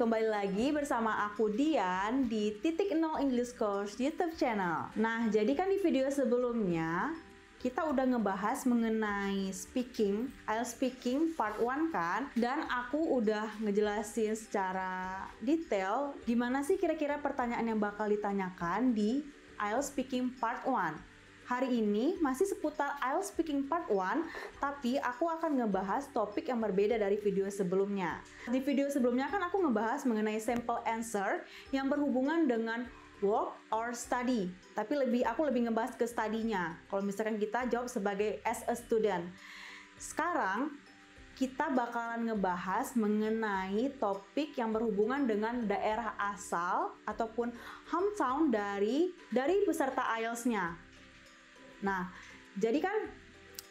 kembali lagi bersama aku Dian di Titik Nol English Course YouTube channel. Nah, jadi kan di video sebelumnya kita udah ngebahas mengenai speaking, IELTS speaking part 1 kan, dan aku udah ngejelasin secara detail gimana sih kira-kira pertanyaan yang bakal ditanyakan di IELTS speaking part 1. Hari ini masih seputar IELTS speaking part 1, tapi aku akan ngebahas topik yang berbeda dari video sebelumnya. Di video sebelumnya kan aku ngebahas mengenai sample answer yang berhubungan dengan work or study, tapi aku lebih ngebahas ke studinya. Kalau misalkan kita jawab sebagai as a student. Sekarang kita bakalan ngebahas mengenai topik yang berhubungan dengan daerah asal ataupun hometown dari peserta IELTS-nya. Nah, jadi kan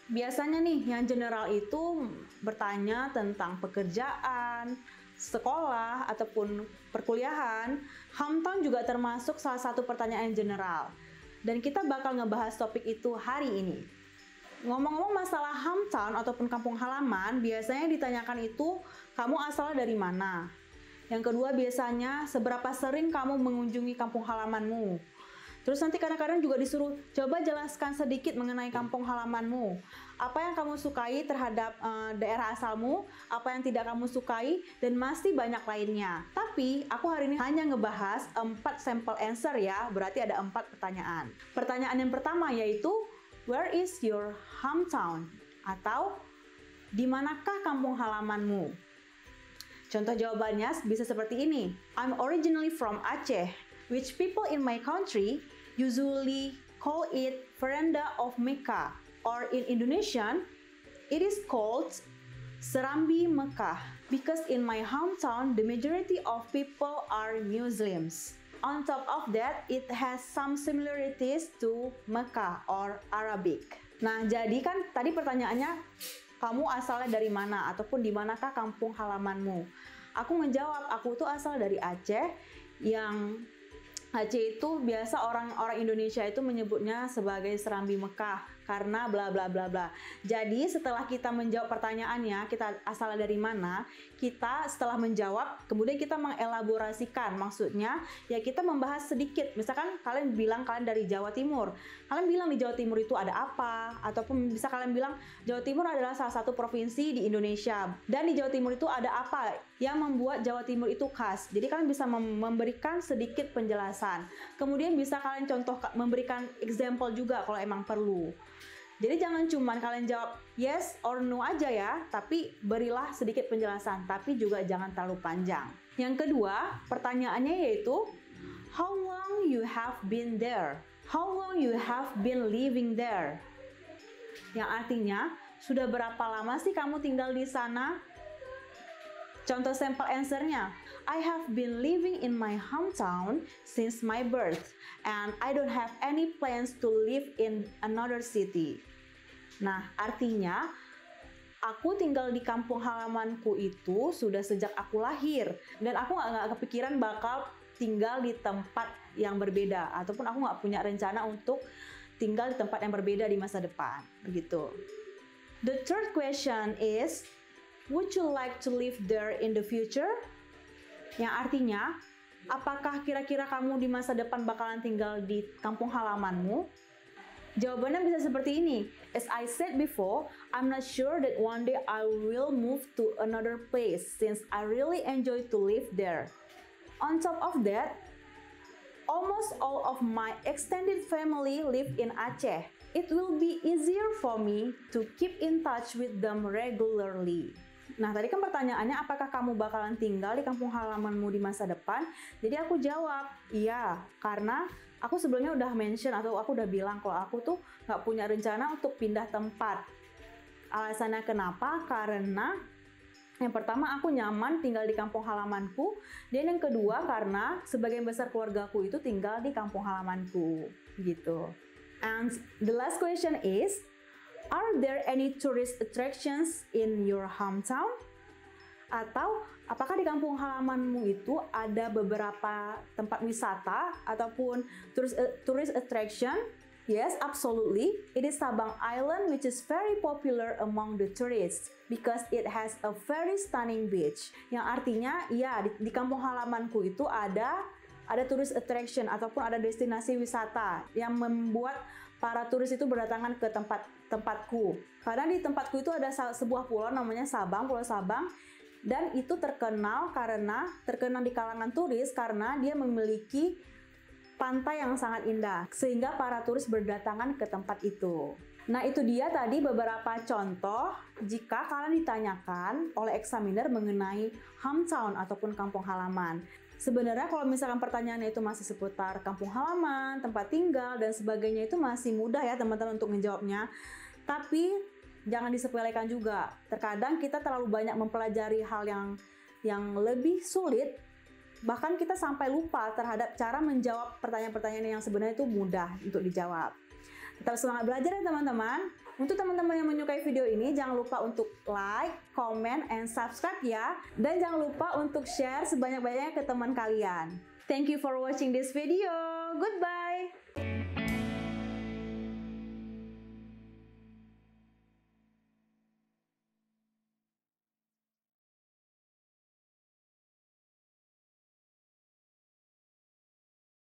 biasanya nih yang general itu bertanya tentang pekerjaan, sekolah, ataupun perkuliahan. Hometown juga termasuk salah satu pertanyaan yang general. Dan kita bakal ngebahas topik itu hari ini. Ngomong-ngomong masalah hometown ataupun kampung halaman, biasanya ditanyakan itu kamu asalnya dari mana. Yang kedua biasanya seberapa sering kamu mengunjungi kampung halamanmu. Terus nanti kadang-kadang juga disuruh coba jelaskan sedikit mengenai kampung halamanmu. Apa yang kamu sukai terhadap daerah asalmu, apa yang tidak kamu sukai, dan masih banyak lainnya. Tapi aku hari ini hanya ngebahas 4 sampel answer ya, berarti ada 4 pertanyaan. Pertanyaan yang pertama yaitu, where is your hometown? Atau, di manakah kampung halamanmu? Contoh jawabannya bisa seperti ini. I'm originally from Aceh, which people in my country usually call it Veranda of Mecca, or in Indonesian, it is called Serambi Mekah, because in my hometown, the majority of people are Muslims. On top of that, it has some similarities to Mecca or Arabic. Nah, jadi kan tadi pertanyaannya, kamu asalnya dari mana ataupun di manakah kampung halamanmu? Aku menjawab, aku tuh asal dari Aceh, yang Aceh itu biasa orang Indonesia itu menyebutnya sebagai Serambi Mekah karena bla bla bla bla. Jadi setelah kita menjawab pertanyaannya, kita asalnya dari mana, kita setelah menjawab, kemudian kita mengelaborasikan, maksudnya ya kita membahas sedikit. Misalkan kalian bilang kalian dari Jawa Timur, kalian bilang di Jawa Timur itu ada apa, ataupun bisa kalian bilang Jawa Timur adalah salah satu provinsi di Indonesia, dan di Jawa Timur itu ada apa yang membuat Jawa Timur itu khas. Jadi kalian bisa memberikan sedikit penjelasan. Kemudian bisa kalian memberikan example juga kalau emang perlu. Jadi jangan cuman kalian jawab yes or no aja ya, tapi berilah sedikit penjelasan, tapi juga jangan terlalu panjang. Yang kedua, pertanyaannya yaitu, how long you have been there? How long you have been living there? Yang artinya, sudah berapa lama sih kamu tinggal di sana? Contoh sampel answernya, I have been living in my hometown since my birth, and I don't have any plans to live in another city. Nah, artinya, aku tinggal di kampung halamanku itu sudah sejak aku lahir, dan aku nggak kepikiran bakal tinggal di tempat yang berbeda, ataupun aku nggak punya rencana untuk tinggal di tempat yang berbeda di masa depan, begitu. The third question is, would you like to live there in the future? Yang artinya, apakah kira-kira kamu di masa depan bakalan tinggal di kampung halamanmu? Jawabannya bisa seperti ini. As I said before, I'm not sure that one day I will move to another place since I really enjoy to live there. On top of that, almost all of my extended family live in Aceh. It will be easier for me to keep in touch with them regularly. Nah, tadi kan pertanyaannya apakah kamu bakalan tinggal di kampung halamanmu di masa depan? Jadi aku jawab, iya, karena aku sebelumnya udah mention atau aku udah bilang kalau aku tuh nggak punya rencana untuk pindah tempat. Alasannya kenapa? Karena yang pertama aku nyaman tinggal di kampung halamanku, dan yang kedua karena sebagian besar keluargaku itu tinggal di kampung halamanku, gitu. And the last question is, are there any tourist attractions in your hometown? Atau apakah di kampung halamanmu itu ada beberapa tempat wisata ataupun tourist attraction Yes, absolutely. It is Sabang Island which is very popular among the tourists because it has a very stunning beach. Yang artinya, ya di kampung halamanku itu ada tourist attraction ataupun ada destinasi wisata yang membuat para turis itu berdatangan ke tempatku. Karena di tempatku itu ada sebuah pulau namanya Sabang, Pulau Sabang, dan itu terkenal di kalangan turis karena dia memiliki pantai yang sangat indah, sehingga para turis berdatangan ke tempat itu. Nah, itu dia tadi beberapa contoh jika kalian ditanyakan oleh examiner mengenai hometown ataupun kampung halaman. Sebenarnya kalau misalkan pertanyaannya itu masih seputar kampung halaman, tempat tinggal, dan sebagainya itu masih mudah ya teman-teman untuk menjawabnya. Tapi jangan disepelekan juga. Terkadang kita terlalu banyak mempelajari hal yang lebih sulit, bahkan kita sampai lupa terhadap cara menjawab pertanyaan-pertanyaan yang sebenarnya itu mudah untuk dijawab. Tetap semangat belajar ya teman-teman. Untuk teman-teman yang menyukai video ini, jangan lupa untuk like, comment, and subscribe ya. Dan jangan lupa untuk share sebanyak-banyaknya ke teman kalian. Thank you for watching this video. Goodbye.